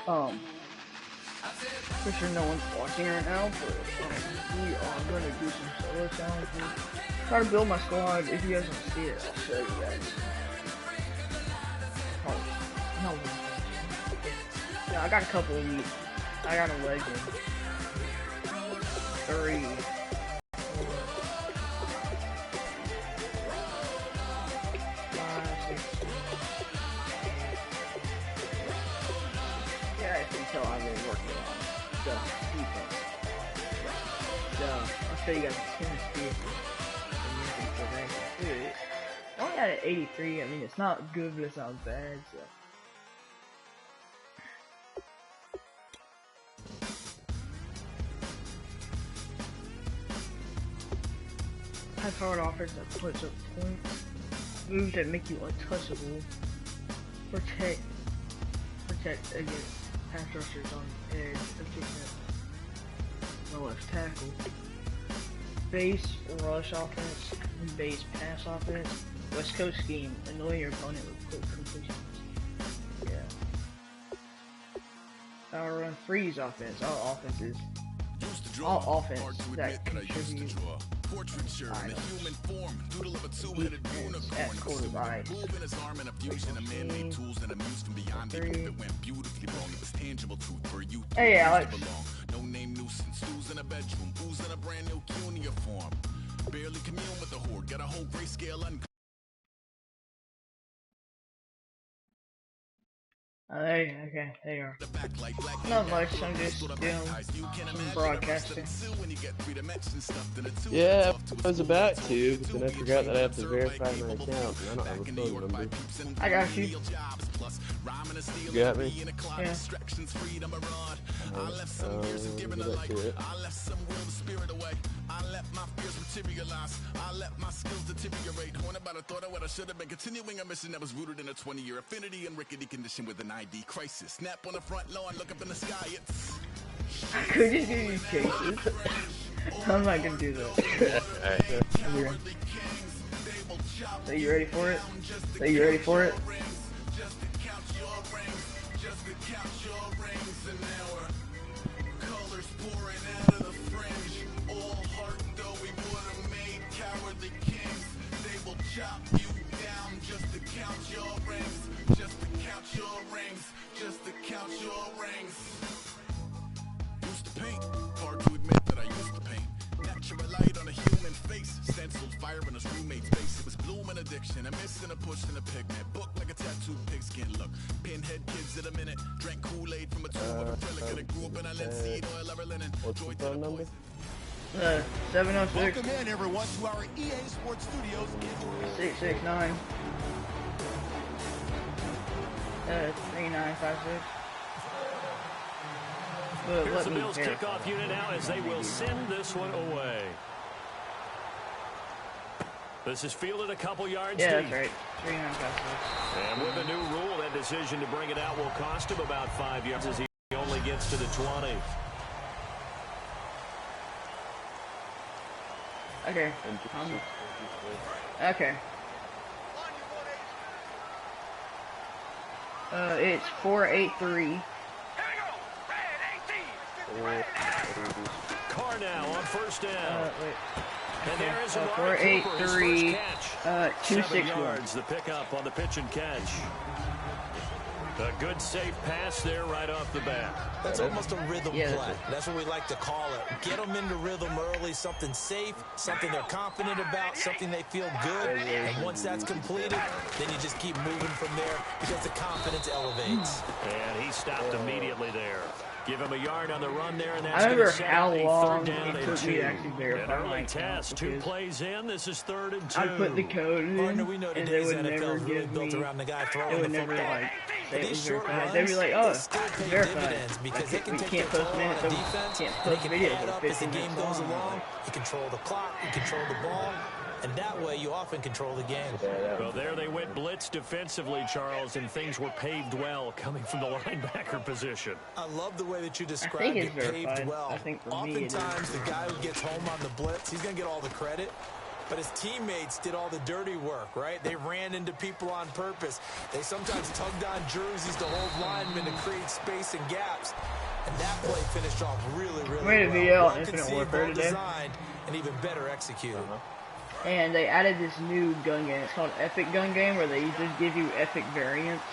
For sure no one's watching right now, but we are gonna do some solo challenges. Try to build my squad. If you guys don't see it, I'll show you guys. Oh, no. Yeah, I got a couple of these. I got a legend. 3. 4. 5, 6. Yeah, I can tell I've been working on the defense. I'll show you guys the tennis speed. Dude, I only got an 83. I mean, it's not good, but it's not bad, so. High-powered offense that puts up points. Moves that make you untouchable. Protect against pass rushers on the edge of kicking the left tackle. Base rush offense and base pass offense. West Coast scheme, annoy your opponent with quick completions. Yeah. Power run freeze offense. All offenses that contribute portraiture in a human form, doodle of a two-headed unicorn. Move in his arm and a fusion of man-made tools and a muse from beyond me. It went beautifully wrong. It was tangible truth for you. Hey, Alex. No name nuisance. Who's in a bedroom? Who's in a brand new cuneiform? Barely commune with the horde. Got a whole grayscale Okay, there you are. Not much, I'm just doing some broadcasting. Yeah, I was about to, but then I forgot that I have to verify my account, and I don't have a phone number. I got you. You got me? Yeah. I let my fears materialize. I let my skills deteriorate. Horn about a thought of what I should have been. Continuing a mission that was rooted in a 20-year affinity and rickety condition with an ID crisis. Snap on the front lawn, look up in the sky. It's. Could you do these cases? I'm not gonna do that. Are you ready for it? Are you ready for it? Chop you down just to count your rings, just to count your rings, just to count your rings. Used to paint, hard to admit that I used to paint. Natural light on a human face, stenciled fire in a roommate's face. It was bloom and addiction, a miss and a push and a pigment. Book like a tattooed pigskin look. Pinhead kids in a minute, drank Kool-Aid from a tube with a relic, and I grew up in a linseed oil or a linen. What's the phone number? 706. Welcome in, everyone, to our EA Sports Studios. 669. 3956. Here's the Bills kickoff unit now as they will send this one away. This is fielded a couple yards deep. Yeah, that's right. 3956. And with the new rule, that decision to bring it out will cost him about 5 yards as he only gets to the 20. Okay. Okay. It's 483. Carr now on first down. And there is a 483. 7 yards. The pickup on the pitch and catch. A good safe pass there right off the bat. That's almost a rhythm play. That's what we like to call it. Get them into rhythm early, something safe, something they're confident about, something they feel good. And once that's completed, then you just keep moving from there because the confidence elevates. And he stopped immediately there. Give him a yard on the run there, and I that's remember set how a long third down it took me to actually verify an early my test. 2 plays in. This is 3rd and 2. I'd put the code in, Partner, we know and they today's would NFL never is really give built me. around the guy They throwing would the never football. like say it was Short verified. runs, They'd be like, "Oh, they still it's pay verified." dividends because they can We take can't their post toll minutes. on We defense, can't and post they can videos add of up as the 15 game minutes goes long. along. You control the clock, you control the ball, and that way you often control the game. Well, there they went blitz defensively, Charles, and things were paved well coming from the linebacker position. I love the way that you described it, paved well. I think for Oftentimes, the guy who gets home on the blitz, he's going to get all the credit. but his teammates did all the dirty work, right? They ran into people on purpose. They sometimes tugged on jerseys to hold linemen to create space and gaps. And that play finished off really, really made a video well. on Infinite Warfare today. Designed and even better executed. And they added this new gun game. It's called Epic Gun Game, where they just give you epic variants.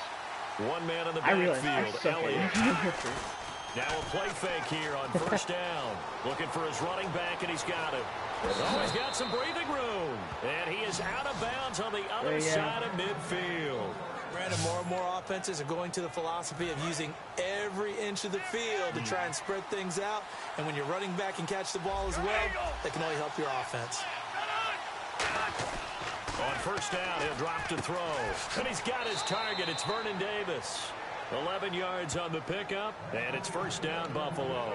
One man in the I realize I backfield, suck Elliott. at Now a play fake here on first down. Looking for his running back, and he's got it. Oh, he's got some breathing room. And he is out of bounds on the other side of midfield. Brandon, more and more offenses are going to the philosophy of using every inch of the field to try and spread things out. And when you're running back and catch the ball as well, that can only help your offense. On first down, he'll drop to throw. And he's got his target. It's Vernon Davis. 11 yards on the pickup, and it's first down, Buffalo.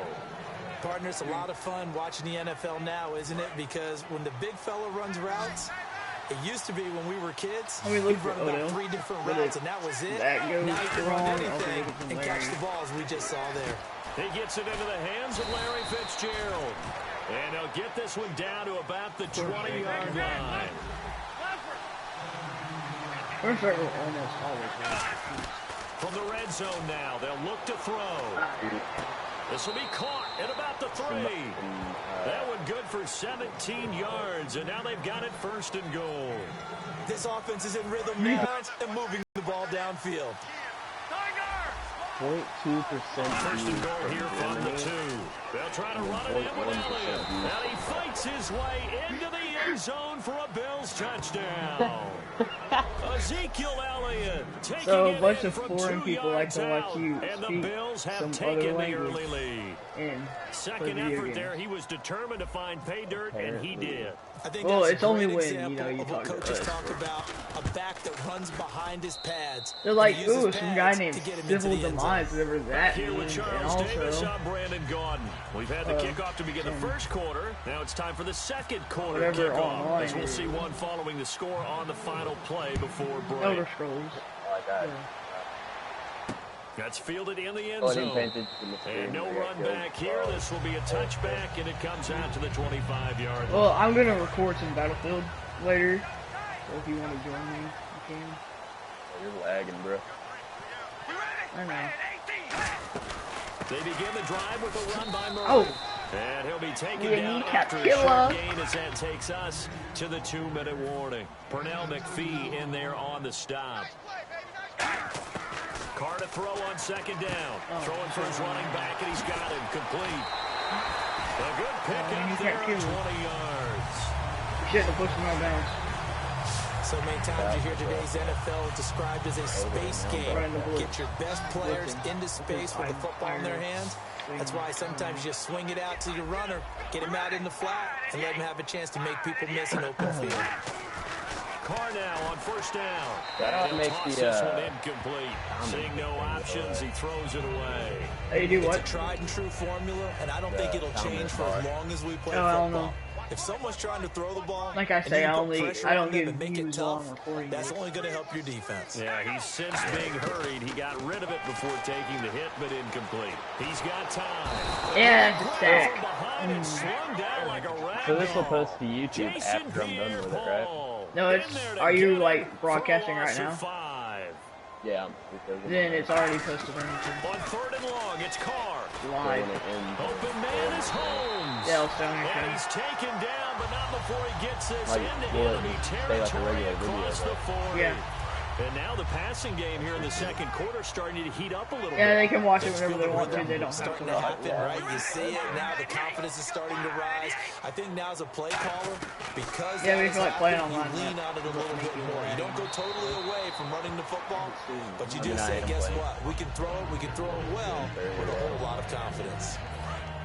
Partner, it's a lot of fun watching the NFL now, isn't it? Because when the big fella runs routes, it used to be when we were kids, we'd run about 3 different routes, and that was it. Now you can run anything and catch the balls we just saw there. He gets it into the hands of Larry Fitzgerald. And he'll get this one down to about the 20-yard line. First ever almost always wins. From the red zone now, they'll look to throw. This will be caught at about the 3. That one good for 17 yards, and now they've got it first and goal. This offense is in rhythm now and moving the ball downfield. 0.2%. First and goal here from the 2. They'll try to run it in with Elliott. And he fights his way into the end zone for a Bills touchdown. Ezekiel Elliott taking So a it bunch in of from foreign 2 people like yards to watch out, you and the speak Bills have some taken other the language early lead. and Second effort there, he was determined to find pay dirt, and he did. I think well, that's it's a only great when, example you know, you of what talk to coaches us. talk about, a back that runs behind his pads. They're like, He uses ooh, some guy pads named to get him into Civil the end zone. Demise, whatever that Here with means, and Charles Davis, also I'm Brandon Gaudin. We've had the kickoff to begin the first quarter. Now it's time for the second quarter whatever kickoff, online as we'll is. see one following the score on the final play before break. Elder Scrolls. That's fielded in the end zone. And no run back here. This will be a touchback, and it comes out to the 25-yard line. Well, I'm gonna record some Battlefield later, so if you want to join me, you can. You're lagging, bro. I know. They begin the drive with a run by Murray. Oh. And he'll be taken Yeah, down kneecap after a killer. short gain as that takes us to the 2-minute warning. Pernell McPhee in there on the stop. Carr to throw on second down. Throwing for his running back, and he's got him complete. A good pickup there at 20 yards. Shouldn't have pushed him out of bounds. So many times you hear today's NFL described as a space game. Get your best players into space with the football in their hands. That's why sometimes you just swing it out to your runner, get him out in the flat, and let him have a chance to make people miss an open field. Carr now on first down. That He'll makes toss the, this one incomplete. Seeing no options, he throws it away. Hey, do It's what? a tried and true formula, and I don't think it'll change for as long as we play Oh, I don't football. know. If someone's trying to throw the ball, Like I and say, you I put only- pressure I don't on them get and make it views on tough, recording that's it. only going to help your defense. Yeah, he's since being hurried. He got rid of it before taking the hit, but incomplete. He's got time. Yeah, From stack. behind and slung down like a rag So this will doll. post to YouTube Jason after I'm done with it, right? Pierre-Paul No, it's- in there to are you, get it like, for a broadcasting loss right now? of 5. Yeah. Then it's already posted on YouTube. On third and long, it's Carr. Live. Open man is Holmes. Yeah, I'll stay on your And channel. he's taken down, but not before he gets this Like, into will it enemy stay like a territory regular video, across the though? 40. Yeah. And now the passing game here in the second quarter starting to heat up a little Yeah, bit. they can watch it It's whenever they feeling want to. rhythm. They don't It's have starting to to watch. happen, right? You see it now. The confidence is starting to rise. I think now as a play caller, because Yeah, that we has feel like playing happened, online, you lean yeah. on it a little bit more. You don't go totally away from running the football, but you do I say, am guess playing. what? We can throw it. We can throw it well with a whole lot of confidence.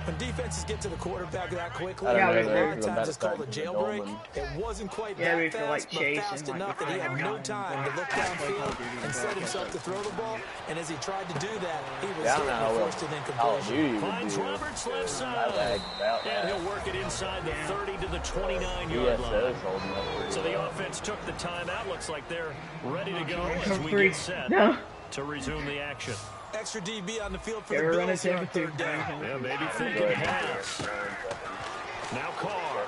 When defenses get to the quarterback that quickly, I don't know, a they're lot of times it's called a jailbreak. It wasn't quite Yeah, we that feel like fast, but chasing, fast like, enough that he had no time to look downfield and set himself to throw the ball. And as he tried to do that, he was Yeah, I don't hit know how and well forced an Call of incompletion. Duty would Finds do. Roberts left I side. lagged about And that. he'll work it inside the 30 to the 29-yard line. ESO's holding up pretty So the well. offense took the timeout. Looks like they're ready to go as Come we free. get set No. to resume the action. Extra DB on the field for Yeah, the we're running Bills here on 10 for third down. Yeah, maybe thinking pass. Now Carr.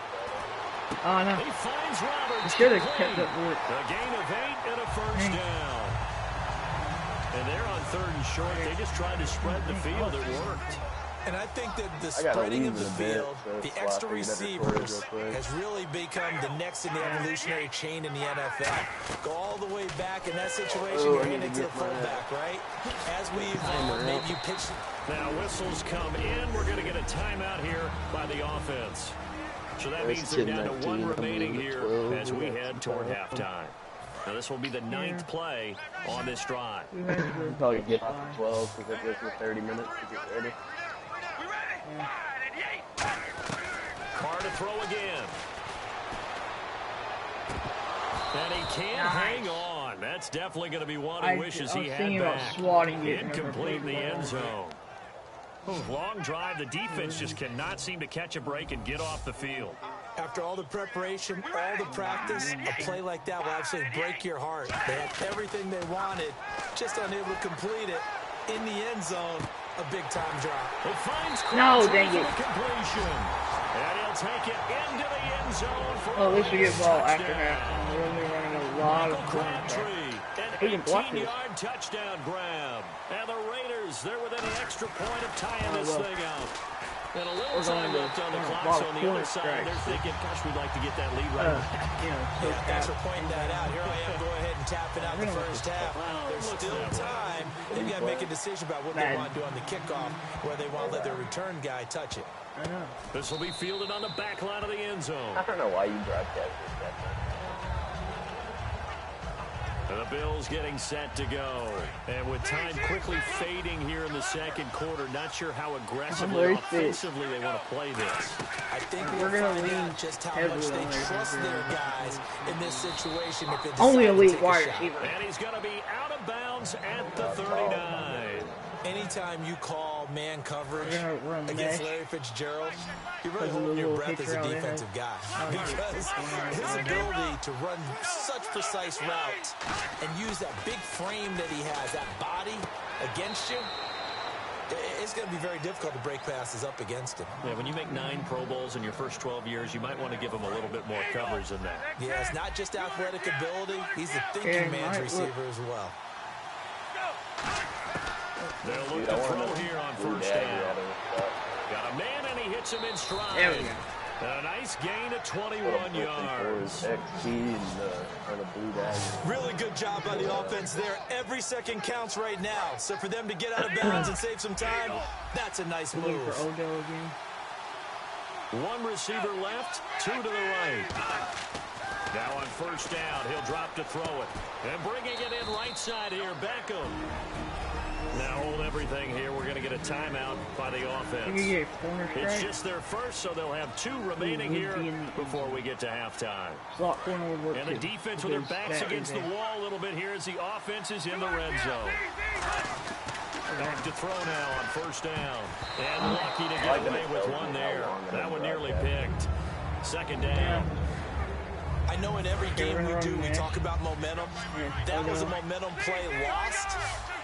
Oh no. He finds Roberts. Should have kept it work. A gain of 8 and a first down. And they're on 3rd and short. They just tried to spread the field. It worked. And I think that the spreading of the field, the extra receivers, has really become the next in the evolutionary chain in the NFL. Go all the way back in that situation, you're handing to the fullback, right? As we evolve, maybe you pitch. Now whistles come in. We're going to get a timeout here by the offense. So that means they're down to 1 remaining here as we head toward halftime. Now this will be the 9th play on this drive. We'll probably get off at 12 because it goes for 30 minutes to get ready. Carr to throw again. And he can't hang on. That's definitely going to be one he wishes he had back. Incomplete in the end zone. Long drive. The defense just cannot seem to catch a break and get off the field. After all the preparation, all the practice, a play like that will absolutely break your heart. They had everything they wanted, just unable to complete it. In the end zone, a big-time drop. It finds dang it. Completion. And he'll take it into the end zone for at least we get ball after half. We're only running a lot of Crabtree. An 18-yard touchdown grab. And the Raiders, they're within an extra point of tying this thing out. And a little time left on the clock, so on the other side, they're thinking, gosh, we'd like to get that lead right back. Thanks for pointing that out. Here I am, go ahead and tapping out the first half. There's still time. They've got to make a decision about what they want to do on the kickoff, where they want to let their return guy touch it. I know. This will be fielded on the back line of the end zone. I don't know why you broadcast this that time. And the Bills getting set to go. And with time quickly fading here in the second quarter, not sure how aggressively, offensively they want to play this. I think we're going to lean just how much they trust their guys in this situation. If it only elite wide receiver. And he's going to be out of bounds at the 39. Anytime you call man coverage against Larry Fitzgerald, you're really holding your breath as a defensive guy. Because his ability to run such precise routes and use that big frame that he has, that body against you, it's going to be very difficult to break passes up against him. Yeah, when you make 9 Pro Bowls in your first 12 years, you might want to give him a little bit more coverage than that. Yeah, it's not just athletic ability. He's a thinking man's receiver as well. They'll look to throw here on first down. Got a man, and he hits him in stride. There we go. A nice gain of 21 yards. Really good job by the offense there. Every second counts right now. So for them to get out of bounds and save some time, that's a nice move. For Odell again. 1 receiver left, 2 to the right. Now on first down, he'll drop to throw it. And bringing it in right side here, Beckham. Now hold everything here. We're going to get a timeout by the offense. It's just their first, so they'll have 2 remaining here before we get to halftime. And the defense with their backs against the wall a little bit here as the offense is in the red zone. Back to throw now on first down. And lucky to get away with one there. That one nearly picked. Second down. I know in every game we do, we talk about momentum. That was a momentum play lost.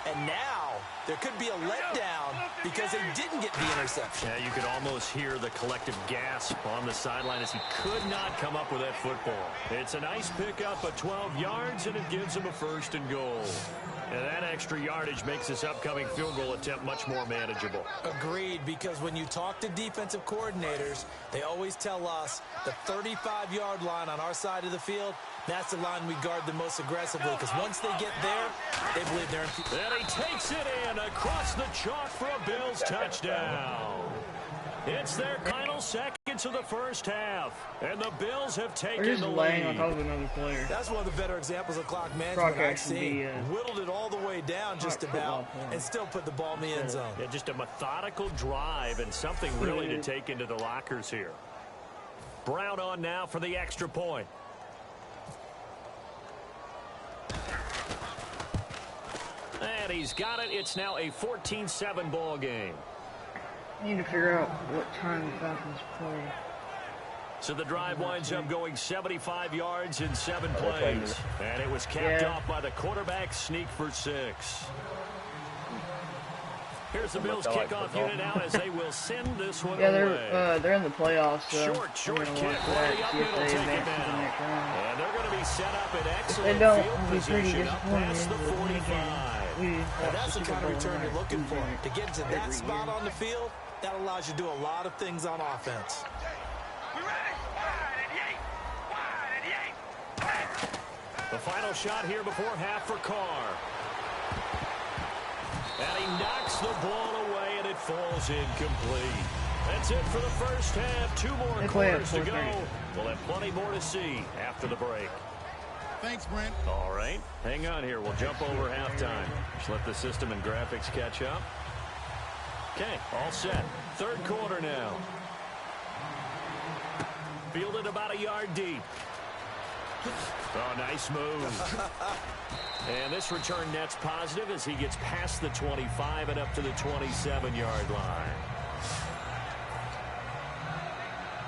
And now there could be a letdown because they didn't get the interception. Yeah, you could almost hear the collective gasp on the sideline as he could not come up with that football. It's a nice pickup of 12 yards, and it gives him a 1st and goal. And that extra yardage makes this upcoming field goal attempt much more manageable. Agreed, because when you talk to defensive coordinators, they always tell us the 35-yard line on our side of the field, that's the line we guard the most aggressively, because once they get there, they believe they're in. And he takes it in across the chalk for a Bills touchdown. It's their final seconds of the first half, and the Bills have taken the lead. On top of another player. That's one of the better examples of clock management I've seen. Whittled it all the way down just about, and still put the ball in the end zone. Yeah, just a methodical drive and something really to take into the lockers here. Brown on now for the extra point. And he's got it. It's now a 14-7 ball game. I need to figure out what time the Falcons play. So the drive winds up going 75 yards in 7 plays. And it was capped off by the quarterback sneak for 6. Here's the Bills kickoff unit now as they will send this one Yeah, away. they're in the playoffs, so Short I'm kick. gonna watch that, see if they Take it advance to the down. next round. And they're going to be set up in If excellent they don't, field I'll be pretty position up past disappointed. the But then again, 45. we And watch that's the Super kind of Bowl return you're looking for. every To get to that every spot year. on the field, that allows you to do a lot of things on offense. The final shot here before half for Carr. And he knocks the ball away, and it falls incomplete. That's it for the first half. 2 more quarters to go. We'll have plenty more to see after the break. Thanks, Brent. All right. Hang on here. We'll jump over halftime. Just let the system and graphics catch up. Okay, all set. Third quarter now. Fielded about a yard deep. Oh, nice move. And this return net's positive as he gets past the 25 and up to the 27-yard line.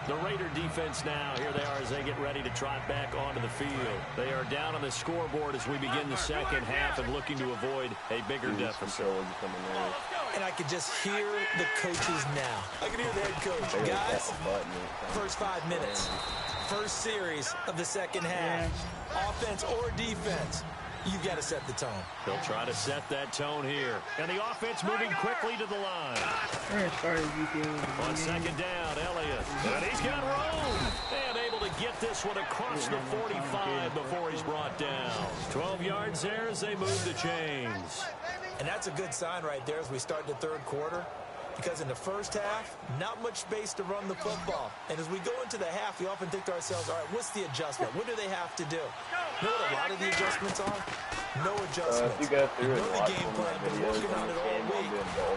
The Raider defense now, here they are as they get ready to trot back onto the field. They are down on the scoreboard as we begin the second half and looking to avoid a bigger deficit. And I could just hear the coaches now. I can hear the head coach. Guys, first 5 minutes. First series of the second half. Offense or defense, you've got to set the tone. They'll try to set that tone here. And the offense moving quickly to the line. We're gonna start On second down, Elliott. And he's got room. And able to get this one across the 45 before he's brought down. 12 yards there as they move the chains. And that's a good sign right there as we start the third quarter. Because in the first half, not much space to run the football. And as we go into the half, we often think to ourselves, all right, what's the adjustment? What do they have to do? You know what a lot of the adjustments are? No adjustments. You know the game plan, been working on it all week.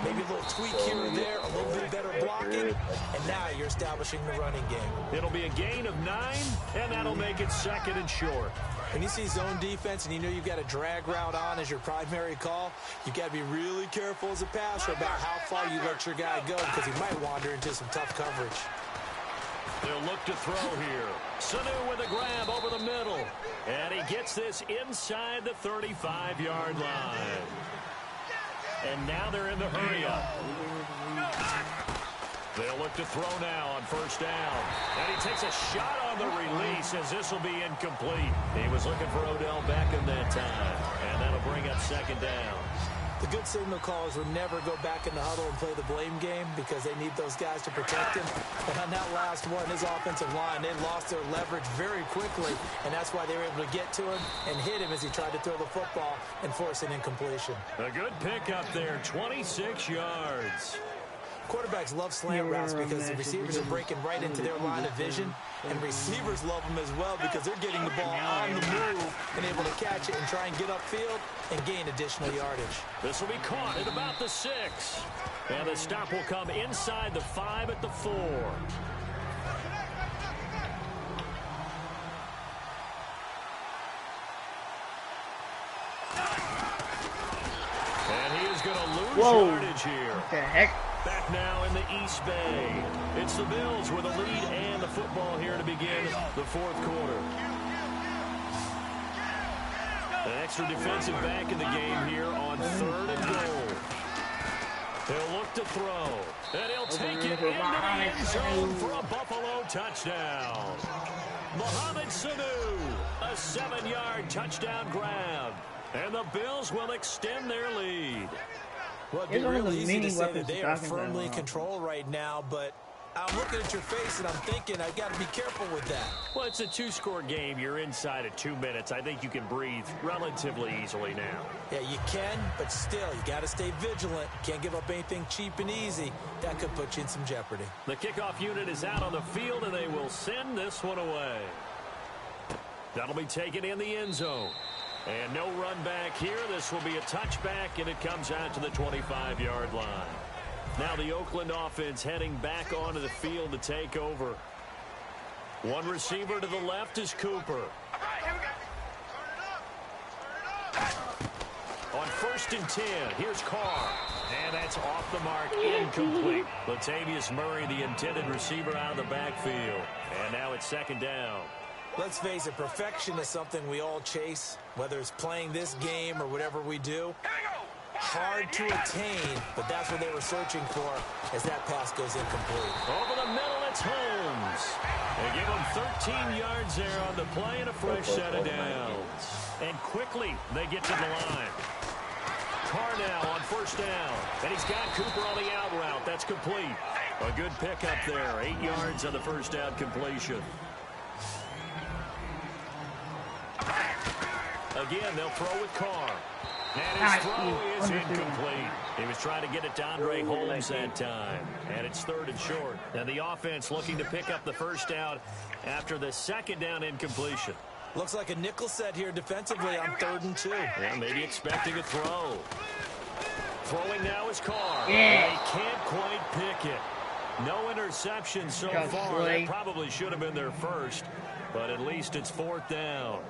Maybe a little tweak here or there, a little bit better blocking, and now you're establishing the running game. It'll be a gain of 9, and that'll make it second and short. When you see zone defense and you know you've got a drag route on as your primary call, you've got to be really careful as a passer about how far you let your guy go because he might wander into some tough coverage. They'll look to throw here. Sanu with a grab over the middle. And he gets this inside the 35-yard line. And now they're in the hurry-up. They'll look to throw now on first down. And he takes a shot on the release as this will be incomplete. He was looking for Odell Beckham that time. And that'll bring up second down. The good signal callers would never go back in the huddle and play the blame game because they need those guys to protect him. And on that last one, his offensive line, they lost their leverage very quickly, and that's why they were able to get to him and hit him as he tried to throw the football and force an incompletion. A good pick up there, 26 yards. Quarterbacks love slant routes because the receivers are breaking right into their line of vision, and receivers love them as well because they're getting the ball on the move and able to catch it and try and get upfield and gain additional yardage. This will be caught at about the 6. And the stop will come inside the 5 at the 4. And he is going to lose yardage here. What the heck? Back now in the East Bay. It's the Bills with a lead and the football here to begin the fourth quarter. An extra defensive back in the game here on 3rd and goal. He'll look to throw. And he'll take it into the end zone for a Buffalo touchdown. Mohamed Sanu, a 7-yard touchdown grab. And the Bills will extend their lead. Well, it'd be really easy to say that they are firmly in control right now, but I'm looking at your face and I'm thinking I've got to be careful with that. Well, it's a 2-score game. You're inside at 2 minutes. I think you can breathe relatively easily now. Yeah, you can, but still, you got to stay vigilant. Can't give up anything cheap and easy. That could put you in some jeopardy. The kickoff unit is out on the field, and they will send this one away. That'll be taken in the end zone. And no run back here. This will be a touchback, and it comes out to the 25-yard line. Now the Oakland offense heading back onto the field to take over. One receiver to the left is Cooper. On 1st and 10, here's Carr. And that's off the mark, incomplete. Latavius Murray, the intended receiver, out of the backfield. And now it's 2nd down. Let's face it, perfection is something we all chase, whether it's playing this game or whatever we do. Hard to attain, but that's what they were searching for as that pass goes incomplete. Over the middle, it's Holmes. They give him 13 yards there on the play and a fresh set of downs. And quickly, they get to the line. Carr now on first down. And he's got Cooper on the out route. That's complete. A good pickup there. 8 yards on the first down completion. Again, they'll throw with Carr. And his throw is incomplete. He was trying to get it to Andre Holmes that time. And it's 3rd and short. And the offense looking to pick up the first down after the second down incompletion. Looks like a nickel set here defensively on 3rd and 2. Yeah, maybe expecting a throw. Throwing now is Carr. Yeah. They can't quite pick it. No interception so far. That probably should have been their first. But at least it's 4th down.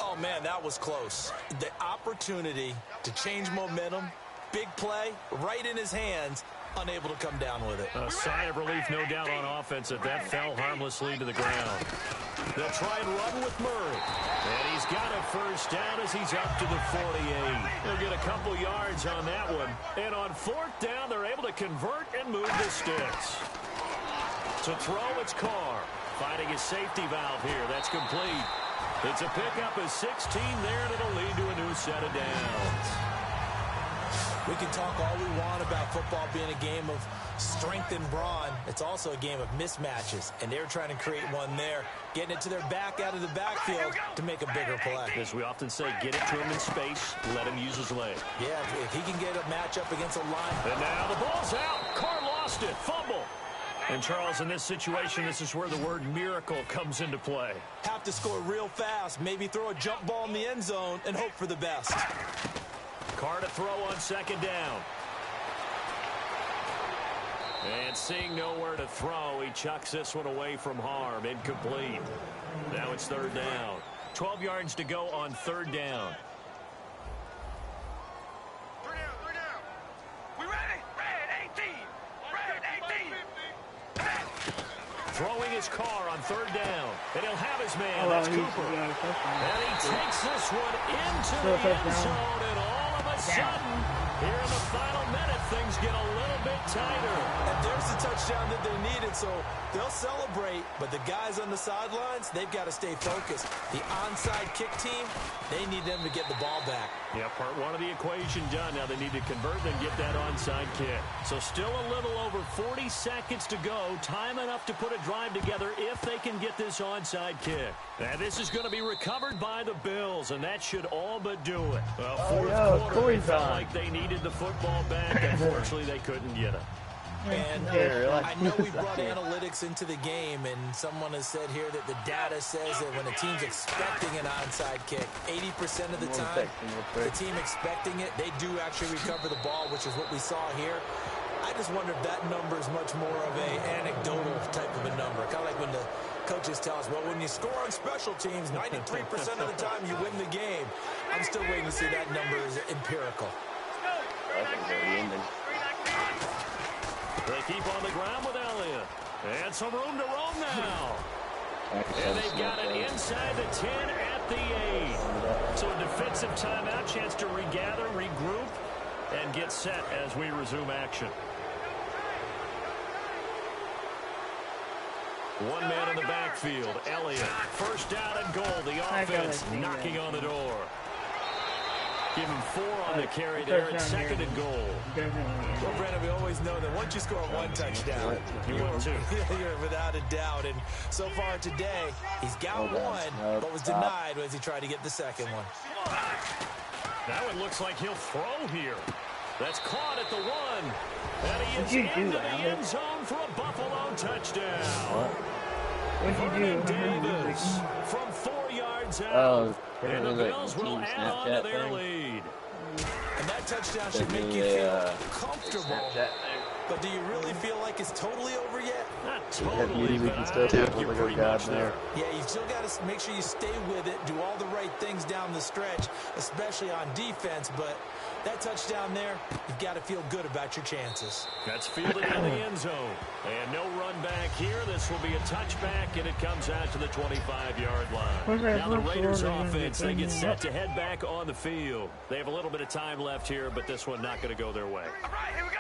Oh, man, that was close. The opportunity to change momentum, big play, right in his hands, unable to come down with it. A sigh of relief, no doubt, on offense that fell harmlessly to the ground. They'll try and run with Murray. And he's got a first down as he's up to the 48. They'll get a couple yards on that one. And on 4th down, they're able to convert and move the sticks. To throw, it's Carr. Finding his safety valve here. That's complete. It's a pickup of 16 there, and it'll lead to a new set of downs. We can talk all we want about football being a game of strength and brawn. It's also a game of mismatches, and they're trying to create one there, getting it to their back out of the backfield to make a bigger play. As we often say, get it to him in space, let him use his leg. Yeah, if he can get a matchup against a line. And now the ball's out. Carr lost it. Fumble. And, Charles, in this situation, this is where the word miracle comes into play. Have to score real fast, maybe throw a jump ball in the end zone and hope for the best. Carr to throw on second down. And seeing nowhere to throw, he chucks this one away from harm. Incomplete. Now it's 3rd down. 12 yards to go on 3rd down. Throwing his Carr on 3rd down. And he'll have his man. That's Cooper. And he takes this one into the end zone. And all of a sudden, here in the final minute, things get a little bit tighter. And there's the touchdown that they needed, so they'll celebrate. But the guys on the sidelines, they've got to stay focused. The onside kick team, they need them to get the ball back. Yeah, part one of the equation done. Now they need to convert and get that onside kick. So still a little over 40 seconds to go. Time enough to put a drive together if they can get this onside kick. And this is going to be recovered by the Bills, and that should all but do it. Well, fourth quarter, they felt like they needed the football back. Unfortunately, they couldn't get it. And I know we brought analytics into the game, and someone has said here that the data says that when a team's expecting an onside kick, 80% of the time, the team expecting it, they do actually recover the ball, which is what we saw here. I just wonder if that number is much more of an anecdotal type of a number. Kind of like when the coaches tell us, well, when you score on special teams, 93% of the time you win the game. I'm still waiting to see that number is empirical. They keep on the ground with Elliott. And some room to roam now. And they've got it inside the 10 at the 8. So a defensive timeout, chance to regather, regroup, and get set as we resume action. One man in the backfield, Elliott. First down and goal. The offense knocking on the door. Give him 4 on the carry there at 2nd and goal. Well, Brandon, we always know that once you score one touchdown, you're without a doubt. And so far today, he's got one, but was denied as he tried to get the second one. That one looks like he'll throw here. That's caught at the 1. And he is into the end zone for a Buffalo touchdown. Vernon Davis from 4 yards out. And the Bills will add on to their lead. And that touchdown should make you feel comfortable. But do you really feel like it's totally over yet? Not totally, but I think you're pretty much there. Yeah, you still got to make sure you stay with it, do all the right things down the stretch, especially on defense. But That touchdown there, you've got to feel good about your chances. That's fielded in the end zone. And no run back here. This will be a touchback, and it comes out to the 25-yard line. Now the Raiders offense, they get set to head back on the field. They have a little bit of time left here, but this one not going to go their way.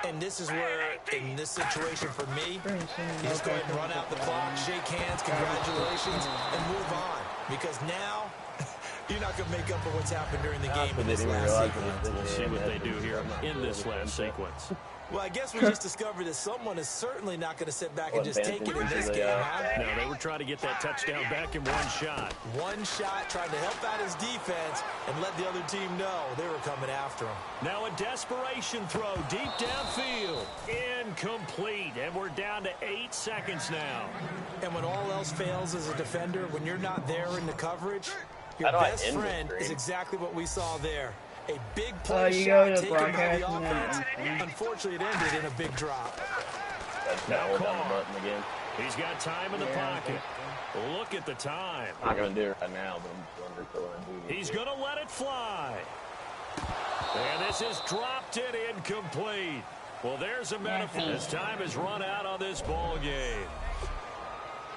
And this is where, in this situation for me, you just go ahead and run out the clock, shake hands, congratulations, and move on. Because now, you're not going to make up for what's happened during the game in this last sequence. We'll see what they do here in this last sequence. Well, I guess we just discovered that someone is certainly not going to sit back and just take it in this game, huh? No, they were trying to get that touchdown back in one shot. One shot, trying to help out his defense and let the other team know they were coming after him. Now a desperation throw deep downfield. Incomplete, and we're down to 8 seconds now. And when all else fails as a defender, when you're not there in the coverage, your best friend is exactly what we saw there. A big play shot taken by the offense. Unfortunately, it ended in a big drop. Now Carr. He's got time in the pocket. Look at the time. I'm not going to do it right now, but I'm just going to do it. He's going to let it fly. And this is dropped it incomplete. Well, there's a metaphor. As time has run out on this ball game.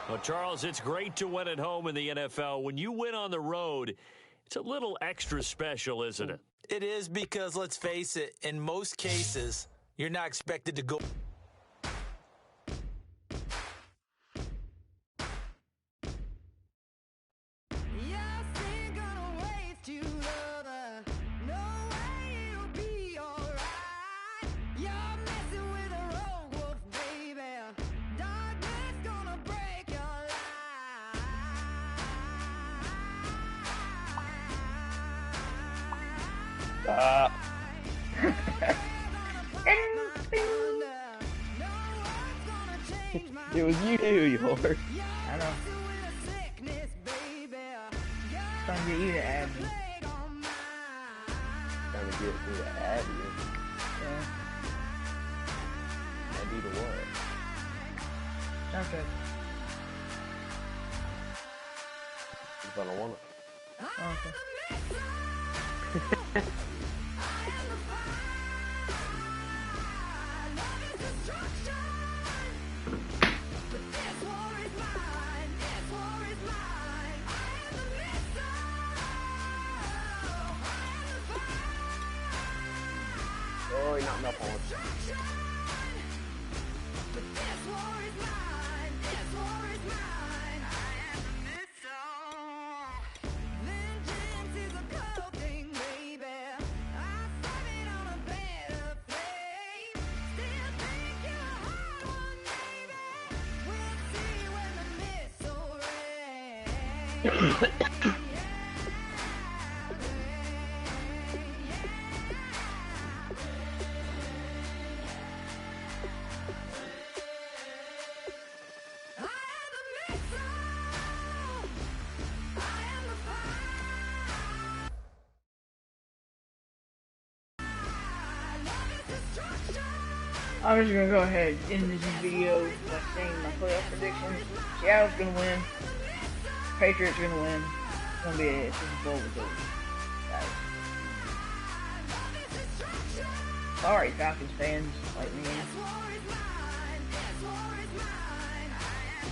Well, Charles, it's great to win at home in the NFL. When you win on the road, it's a little extra special, isn't it? It is because, let's face it, in most cases, you're not expected to go. It was you, York. I know. Trying to get you to add me. Trying to get me to add you. Yeah. Add you to what? Okay. If I don't want it. Oh, okay. Oh, he knocked me up on it. I'm just gonna go ahead and end this video by saying my playoff predictions. Seattle's gonna win. Patriots gonna win. It's gonna be a Super Bowl with those guys. Sorry, Falcons fans like me.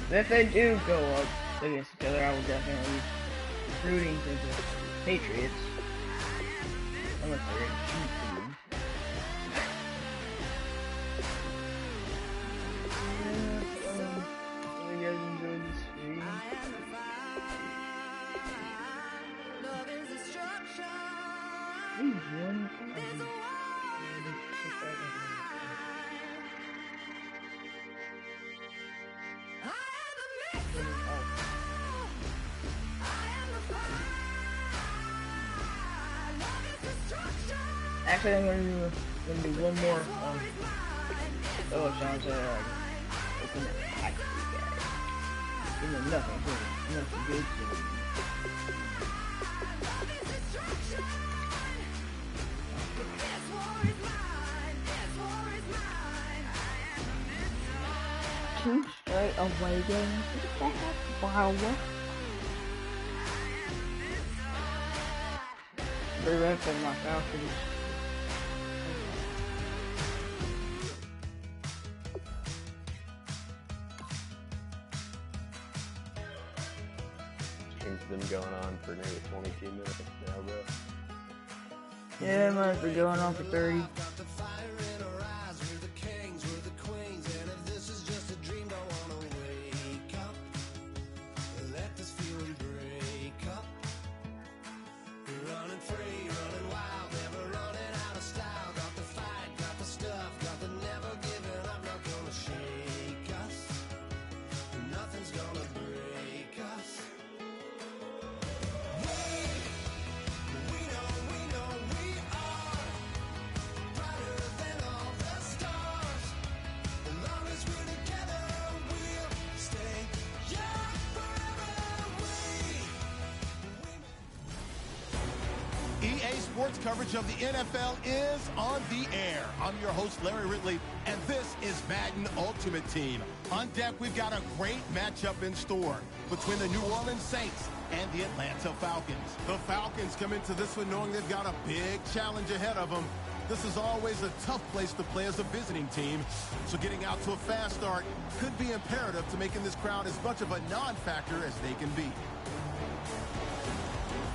But if they do go up against each other, I will definitely be rooting for the Patriots. Unless they're gonna cheat for them. Actually, I'm gonna do one more. Oh, sounds open that pack for you guys. Give me nothing good. Two straight away games. Wow. Three red for my Falcons. Game's been going on for nearly 22 minutes now, bro. Yeah, it must be going on for 30. EA Sports coverage of the NFL is on the air. I'm your host, Larry Ridley, and this is Madden Ultimate Team. On deck, we've got a great matchup in store between the New Orleans Saints and the Atlanta Falcons. The Falcons come into this one knowing they've got a big challenge ahead of them. This is always a tough place to play as a visiting team, so getting out to a fast start could be imperative to making this crowd as much of a non-factor as they can be.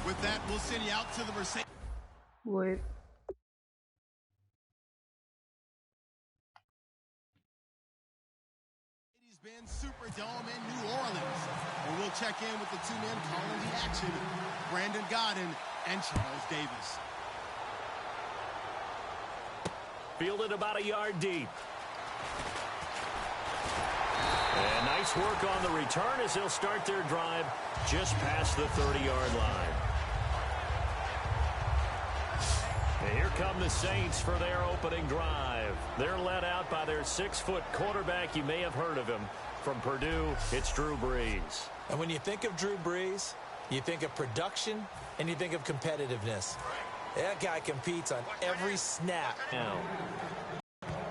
With that, we'll send you out to the Mercedes. Wait. Benz Superdome in New Orleans. And we'll check in with the two men calling the action, Brandon Godden and Charles Davis. Fielded about a yard deep. And nice work on the return as they'll start their drive just past the 30-yard line. And here come the Saints for their opening drive. They're led out by their 6-foot quarterback. You may have heard of him. From Purdue, it's Drew Brees. And when you think of Drew Brees, you think of production and you think of competitiveness. That guy competes on every snap. Now,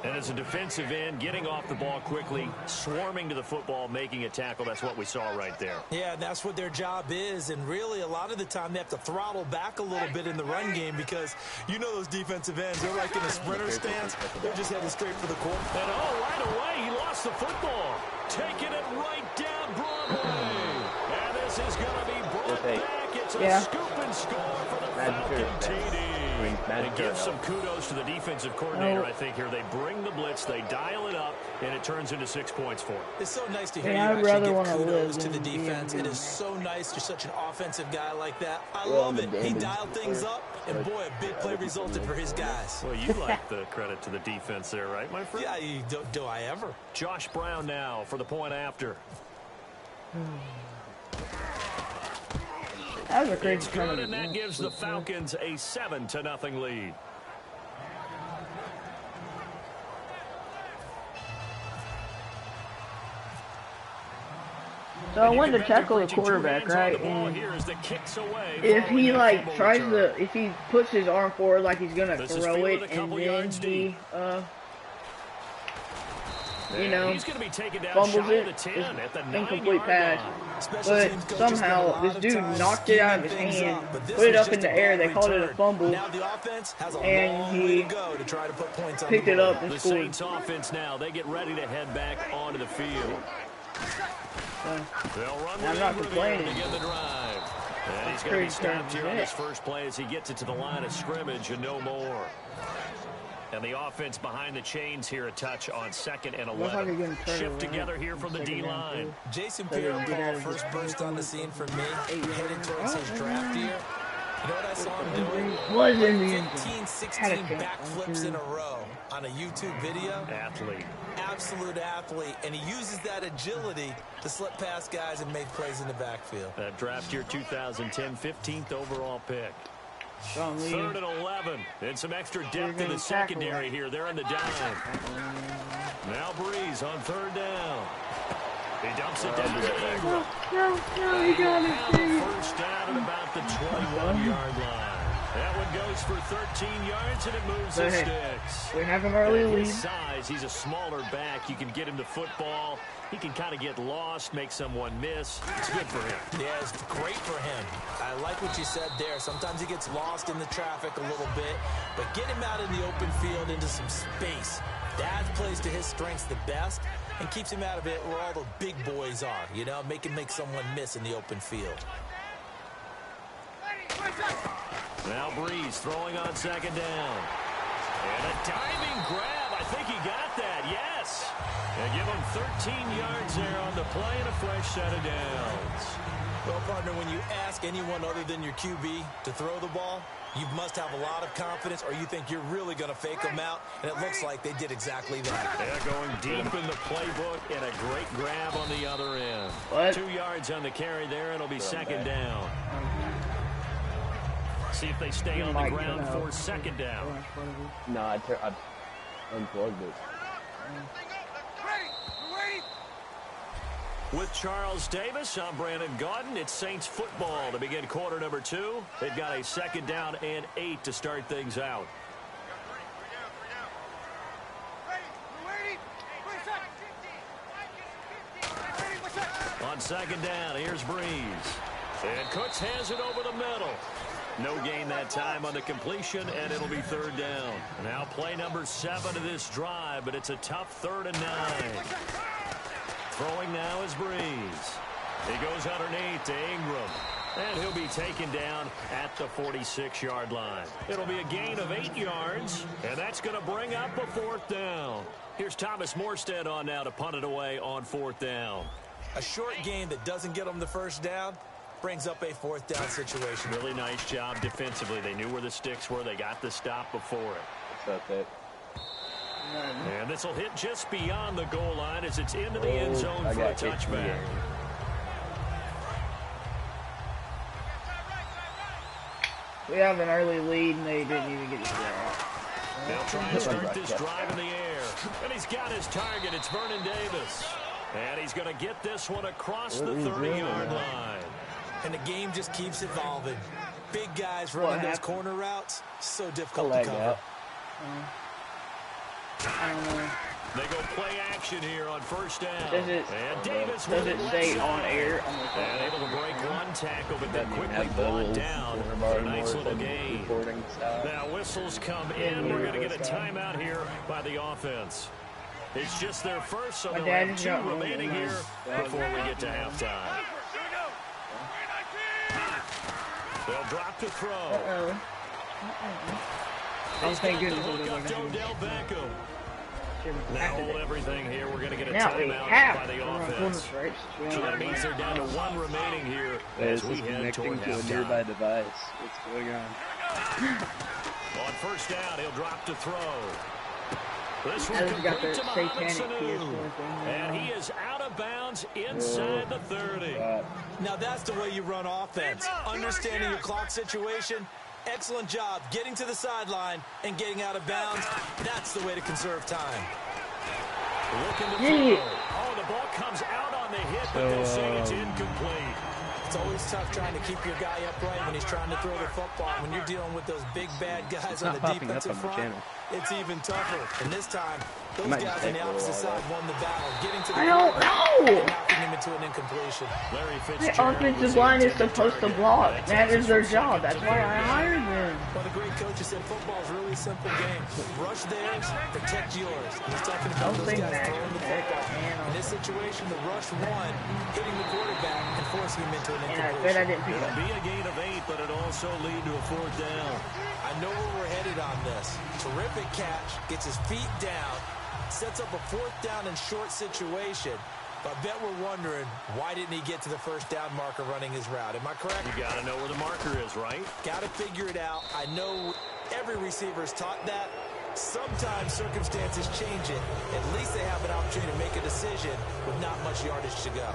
and as a defensive end, getting off the ball quickly, swarming to the football, making a tackle, that's what we saw right there. Yeah, and that's what their job is. And really, a lot of the time, they have to throttle back a little bit in the run game because you know those defensive ends, they're like in a sprinter stance. They're just heading straight for the quarter. And right away, he lost the football. Taking it right down Broadway. And this is going to be brought back. It's a scoop and score for the Falcon TD. And give some kudos to the defensive coordinator, I think, here. They bring the blitz, they dial it up, and it turns into 6 points for them. It's so nice to hear you actually give kudos to the defense. It is so nice. You're such an offensive guy like that. I love it. He dialed things up, and boy, a big play resulted for his guys. Well, you like the credit to the defense there, right, my friend? Yeah, do I ever? Josh Brown now for the point after. That was a crazy it's good, and that gives the Falcons a 7-0 lead. So I went to tackle the quarterback, right? And if he like tries to, if he puts his arm forward like he's gonna throw it, and then he you know, fumbles it, it's incomplete pass. But somehow, this dude knocked it out of his hand, put it up in the air, they called it a fumble, and he picked it up and the scored. Saints offense now, they get ready to head back onto the field. They'll run I'm not complaining. To get the drive. And he's going to be stopped here on his first play as he gets it to the line of scrimmage and no more. And the offense behind the chains here, a touch on 2nd and 11. Shift together here from the D-line. Jason Pierre-Paul first burst on the scene for me, headed towards his draft year. You know what I saw him doing? 15, 16 backflips in a row on a YouTube video. Athlete. Absolute athlete. And he uses that agility to slip past guys and make plays in the backfield. That draft year 2010, 15th overall pick. 3rd and 11. And some extra depth in the secondary here. They're in the dime. Now Brees on 3rd down. He dumps it down to Ingram. No, he got it. First down at about the 21-yard line. That one goes for 13 yards, and it moves the sticks. We have an early lead. His size, he's a smaller back. You can get him to football. He can kind of get lost, make someone miss. It's good for him. Yeah, it's great for him. I like what you said there. Sometimes he gets lost in the traffic a little bit, but get him out in the open field into some space. That plays to his strengths the best and keeps him out of it where all the big boys are, you know, make someone miss in the open field. Now Breeze throwing on second down. And a diving grab. I think he got that. Yes. And give him 13 yards there on the play and a fresh set of downs. Well, partner, when you ask anyone other than your QB to throw the ball, you must have a lot of confidence, or you think you're really going to fake them out, and it looks like they did exactly that. They're going deep in the playbook, and a great grab on the other end. What? 2 yards on the carry there, it'll be second down. See if they stay on the ground for second down. No, I unplugged it. With Charles Davis, I'm Brandon Gaudin. It's Saints football to begin quarter number 2. They've got a second down and 8 to start things out. On second down, here's Breeze. And Cooks has it over the middle. No gain that time on the completion, and it'll be third down. Now play number 7 of this drive, but it's a tough 3rd and 9. Throwing now is Breeze. He goes underneath to Ingram. And he'll be taken down at the 46-yard line. It'll be a gain of 8 yards, and that's going to bring up a 4th down. Here's Thomas Morstead on now to punt it away on 4th down. A short gain that doesn't get them the first down brings up a 4th down situation. Really nice job defensively. They knew where the sticks were. They got the stop before it. That's it. And this will hit just beyond the goal line as it's into the end zone for a touchback. We have an early lead and they didn't even get to out. They'll try and start this drive in the air. And he's got his target. It's Vernon Davis. And he's going to get this one across the 30-yard line. And the game just keeps evolving. Big guys running those corner routes, so difficult to cover. I don't know. They go play action here on first down. Does it stay on air? And able to break one tackle, but then quickly brought down for a nice little gain. Now whistles come in. We're going to get a timeout here by the offense. It's just their first, so they'll have 2 remaining here before we get to halftime. They'll drop to throw. Thank goodness. Now hold everything here. We're going to get a timeout by the offense. So that means they're down to 1 remaining here as we head toward halftime. To a nearby device. What's going on? On first down, he'll drop to throw. This one complete to Mohamed Sanu. And he is out of bounds inside the 30. Now that's the way you run offense. Understanding your clock situation. Excellent job getting to the sideline and getting out of bounds. That's the way to conserve time. Looking to throw. Oh, the ball comes out on the hit, but they say it's incomplete. It's always tough trying to keep your guy upright when he's trying to throw the football. When you're dealing with those big bad guys on the defensive front, it's even tougher. And this time, those guys on the opposite side won the battle, getting to the and knocking him into an incompletion. Larry The Fitzgerald offensive line is supposed to block. That is their job. That's why I hired them. Well, the great coach said football is really a simple game. Rush theirs, protect yours. And he's talking about those guys throwing the football. In this situation, the rush won, hitting the quarterback and forcing him into an incompletion. It'll be a gain of 8, but it also lead to a 4th down. I know where we're headed on this. Terrific catch, gets his feet down, sets up a 4th down and short situation. But I bet we're wondering, why didn't he get to the first down marker running his route? Am I correct? You got to know where the marker is, right? Got to figure it out. I know every receiver is taught that. Sometimes circumstances change it. At least they have an opportunity to make a decision with not much yardage to go.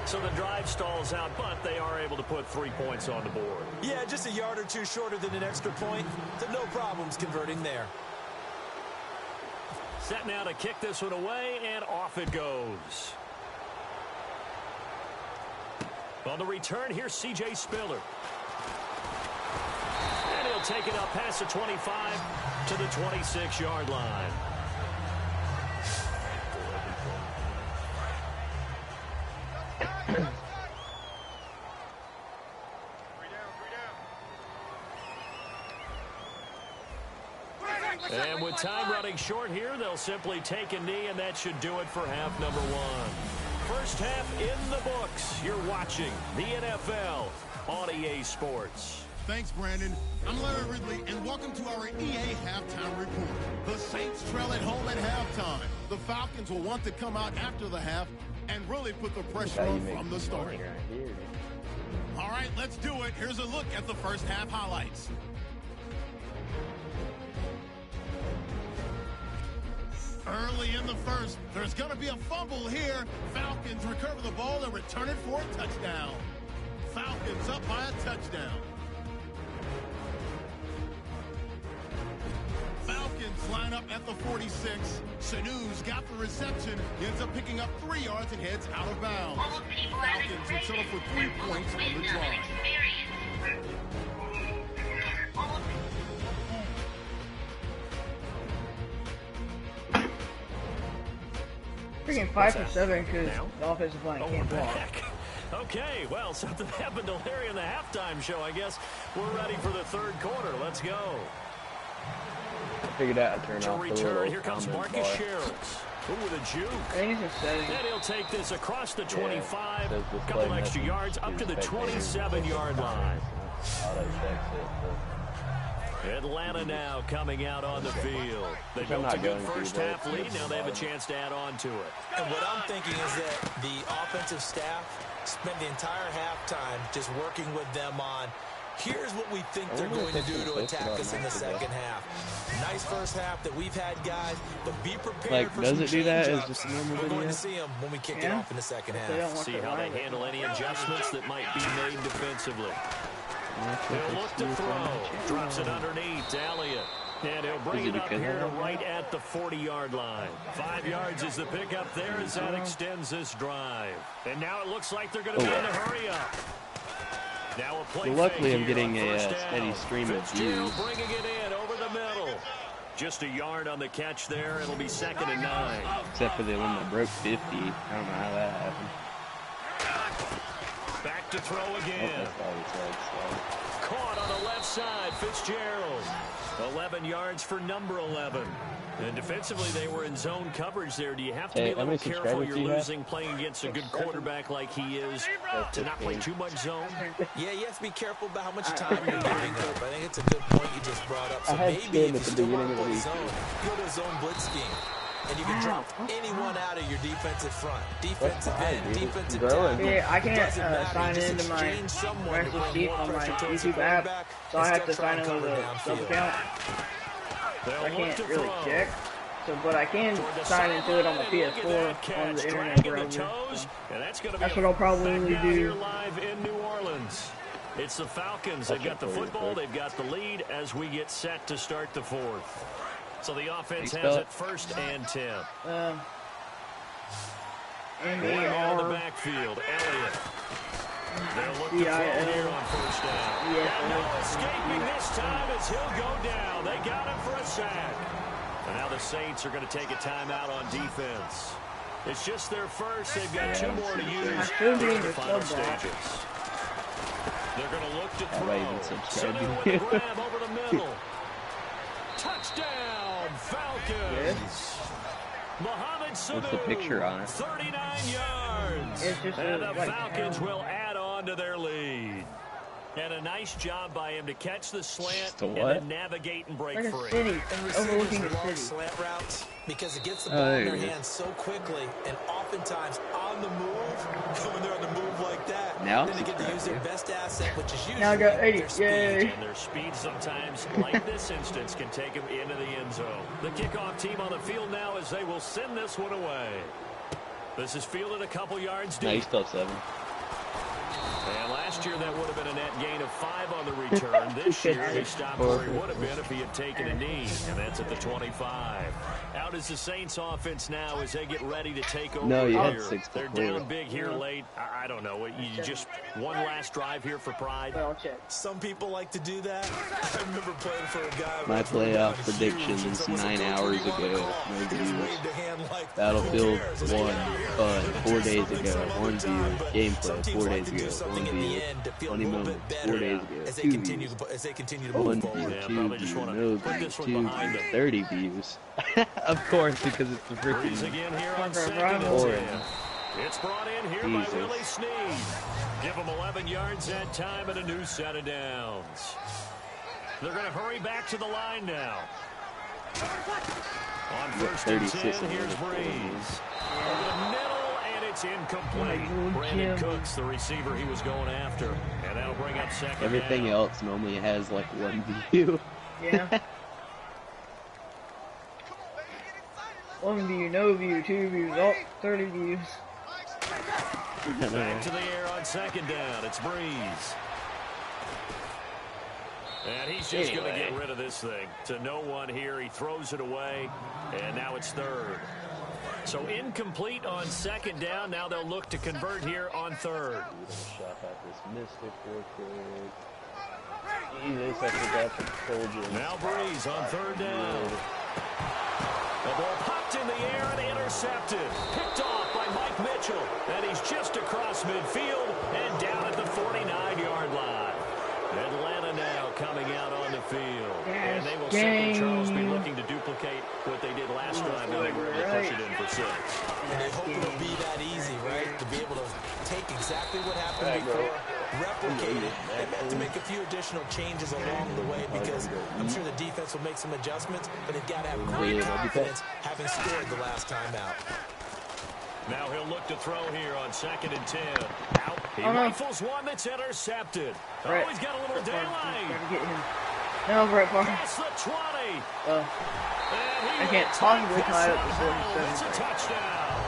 So the drive stalls out, but they are able to put 3 points on the board. Yeah, just a yard or 2 shorter than an extra point. So no problems converting there. Set now to kick this one away, and off it goes. On the return, here's C.J. Spiller. And he'll take it up past the 25 to the 26-yard line. And with time running short here, they'll simply take a knee, and that should do it for half number 1. First half in the books. You're watching the NFL on EA Sports. Thanks, Brandon. I'm Larry Ridley, and welcome to our EA Halftime Report. The Saints trail at home at halftime. The Falcons will want to come out after the half and really put the pressure on from the start. All right, let's do it. Here's a look at the first half highlights. Early in the first, there's going to be a fumble here. Falcons recover the ball and return it for a touchdown. Falcons up by a touchdown. Falcons line up at the 46. Sanu's got the reception. He ends up picking up 3 yards and heads out of bounds. Falcons would settle for 3 points on the drive. Freaking 5 for 7 because the offensive line can't block. Okay, well, something happened to Larry in the halftime show, I guess. We're ready for the third quarter. Let's go. I figured out how to turn To off the return, little here comes comment Marcus bar. Sherrills. Ooh, with a juke. I think it's a 7. And he'll take this across the 25, says the couple play extra message yards up to the is 27-yard line. Auto checks it, Atlanta now coming out on the field. They built a good first half lead. Now they have a chance to add on to it. And what I'm thinking is that the offensive staff spent the entire halftime just working with them on, here's what we think they're going to do to attack us in the second half. Nice first half that we've had, guys, but be prepared for some change-ups. Does it do that? Is this a normal We're video? going to see them when we kick it off in the second half. See how they handle any adjustments that might be made defensively. He'll look to throw. Drops it underneath. Elliott. And he'll bring it up here to right at the 40-yard line. 5 yards is the pickup there as that extends this drive. And now it looks like they're going to be in a hurry up. Now a play luckily, I'm fake getting here on a first down. steady stream of Fitzgerald views. bringing it in over the middle. Just a yard on the catch there. It'll be 2nd and 9. Except for the one that broke 50. I don't know how that happened. Back to throw again. Caught on the left side, Fitzgerald. 11 yards for number 11. And defensively, they were in zone coverage there. Do you have to be a little careful you're losing playing against a good quarterback like he is to not play too much zone? Yeah, you have to be careful about how much time you're giving up. I think it's a good point you just brought up. So maybe if you still want to play zone, go to a zone blitz scheme. And you can drop anyone out of your defensive front. Defensive end, defensive tackle. Yeah, I can't sign into my MercilessChief on my YouTube app, so I have to sign in with a sub-account. I can't really check. So, but I can sign into it on the PS4 on the internet browser. That's what I'll probably do. Live in New Orleans. It's the Falcons. They've got the football. They've got the lead as we get set to start the fourth. So the offense has it 1st and 10. M-E-R. In the backfield, Elliott. They'll look to throw here on first down. And no escaping this time as he'll go down. They got him for a sack. And now the Saints are going to take a timeout on defense. It's just their first. They've got 2 more to use in the final stages. They're going to look to throw. Sanu with a grab over the middle. Touchdown, Falcons. Mohamed Sanu, what's the picture on it? 39 yards. And the Falcons will add on to their lead. And a nice job by him to catch the slant and then navigate and break free. City, overlooking the city. Slant routes because it gets the ball in their hands so quickly and oftentimes on the move. When they're on the move like that, now then they get to use their best asset, which is usually now I got 80. their speed. Yay. And their speed sometimes, like this instance, can take them into the end zone. The kickoff team on the field now as they will send this one away. This is fielded a couple yards deep. No, he's still 7. And last year that would have been a net gain of 5 on the return. This year he stopped where he would have been if he had taken a knee, and that's at the 25. Out is the Saints offense now as they get ready to take over. No, you had here. 6 They're down big here late. I don't know. You just one last drive here for pride. Well, check. Some people like to do that. I remember playing for a guy. My playoff predictions 9 hours ago. No views. Battlefield 1, fun, 4 days ago. 1 view. Gameplay, 4 days ago. 1 view. 20 moments, 4 days ago. 2 views. 1 view, 2 views. No views. 2 views. 30 views. Of course, because it's the freaking again here on 2nd and 10. It's brought in here by Willie Snead. Give him 11 yards that time and a new set of downs. They're going to hurry back to the line now. On first and 10, here's Breeze. Over the middle, and it's incomplete. Brandon Cooks, the receiver he was going after. And that'll bring up second Everything down. else normally has like one view. Yeah. 1 view, no view, 2 views, oh, 30 views. Back to the air on second down. It's Breeze. And he's just going to get rid of this thing. To no one here. He throws it away. And now it's third. So incomplete on second down. Now they'll look to convert here on third. Shot at this mystic fortress. Jesus, I forgot to told you. Now Breeze on third down. The ball popped in the air and intercepted. Picked off by Mike Mitchell. And he's just across midfield and down at the 49-yard line. Atlanta now coming out on the field. Yes, And they will simply, Charles, be looking to duplicate what they did last time when they were able to push it in for 6. And they hope it'll be that easy, right? To be able to take exactly what happened before, replicate it, and have to make a few additional changes along the way because I'm sure the defense will make some adjustments, but they've got to have great confidence having scored the last time out. Now he'll look to throw here on second and 10. Out. He rifles one that's intercepted. Brett. Oh, he's got a little daylight. Gotta get him. No, Brett Favre. Past the 20. I can't possibly tie up the 47. It's a touchdown.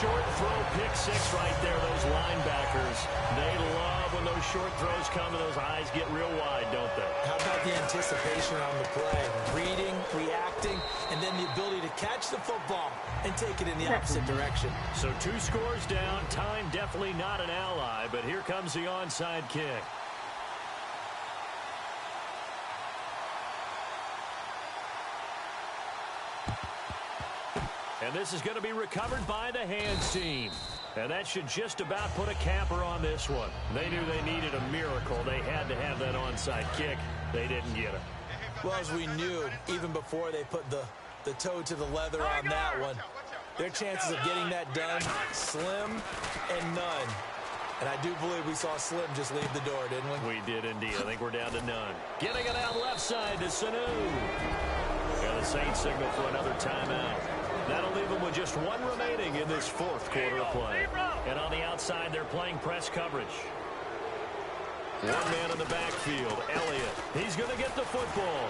Short throw, pick 6 right there. Those linebackers, they love when those short throws come and those eyes get real wide, don't they? How about the anticipation on the play? Reading, reacting, and then the ability to catch the football and take it in the opposite direction. So 2 scores down. Time definitely not an ally, but here comes the onside kick. And this is going to be recovered by the hands team. And that should just about put a capper on this one. They knew they needed a miracle. They had to have that onside kick. They didn't get it. Well, as we knew, even before they put the toe to the leather on that one, their chances of getting that done, slim and none. And I do believe we saw Slim just leave the door, didn't we? We did indeed. I think we're down to none. Getting it out left side to Sanu. And the Saints signal for another timeout. That'll leave them with just 1 remaining in this 4th quarter of play. And on the outside, they're playing press coverage. 1 man in the backfield, Elliott. He's going to get the football.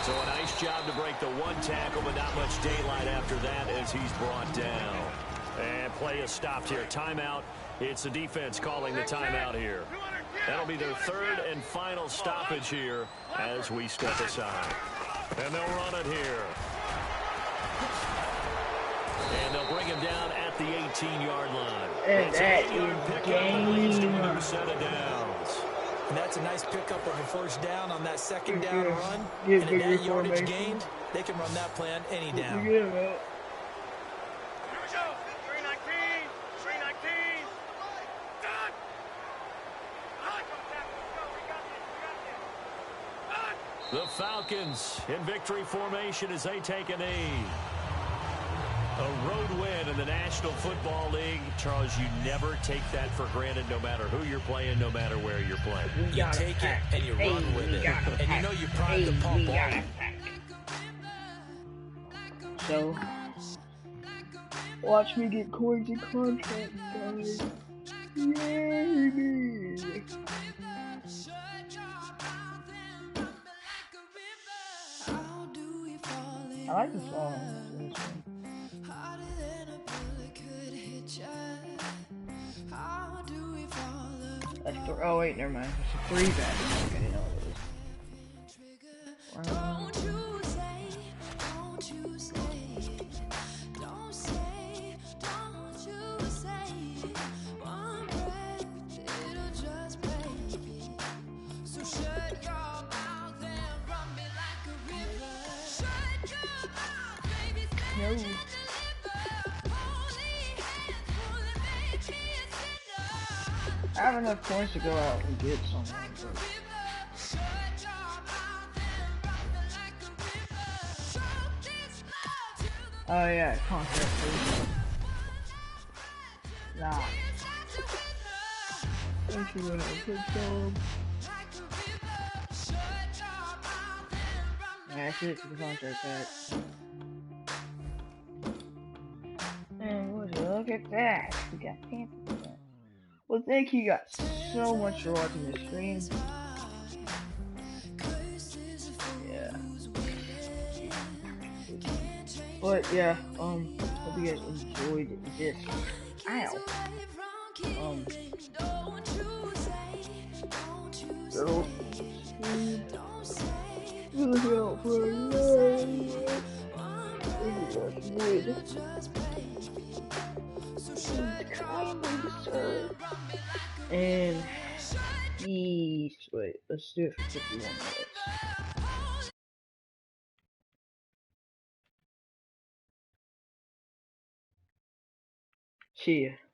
So a nice job to break the 1 tackle, but not much daylight after that as he's brought down. And play is stopped here. Timeout. It's the defense calling the timeout here. That'll be their 3rd and final stoppage here as we step aside. And they'll run it here. And they'll bring him down at the 18-yard line. And it's that an 8-yard is pickup that leads to a game. new set of downs. And that's a nice pickup of a first down on that second Good, down good. run. Good, And good, at that good yardage formation. gained, they can run that play on any down. You get him out. The Falcons in victory formation as they take a knee. A road win in the National Football League. Charles, you never take that for granted no matter who you're playing, no matter where you're playing. You take it and you run with it. And you know you prime the pump on it. So, watch me get coins and contracts, guys. Yay! I like the song. That's oh wait, never mind. It's a 3 bet. I didn't know what it was. No. I have enough coins to go out and get something. Oh yeah, contract. Actually, when I put some. That's it for the contract pack. And would you look at that? We got Panthers. Well, thank you guys so much for watching this stream. Yeah. But yeah, hope you guys enjoyed this. Ow. So, look out for and peace. Wait, let's do it for 51 minutes. See ya.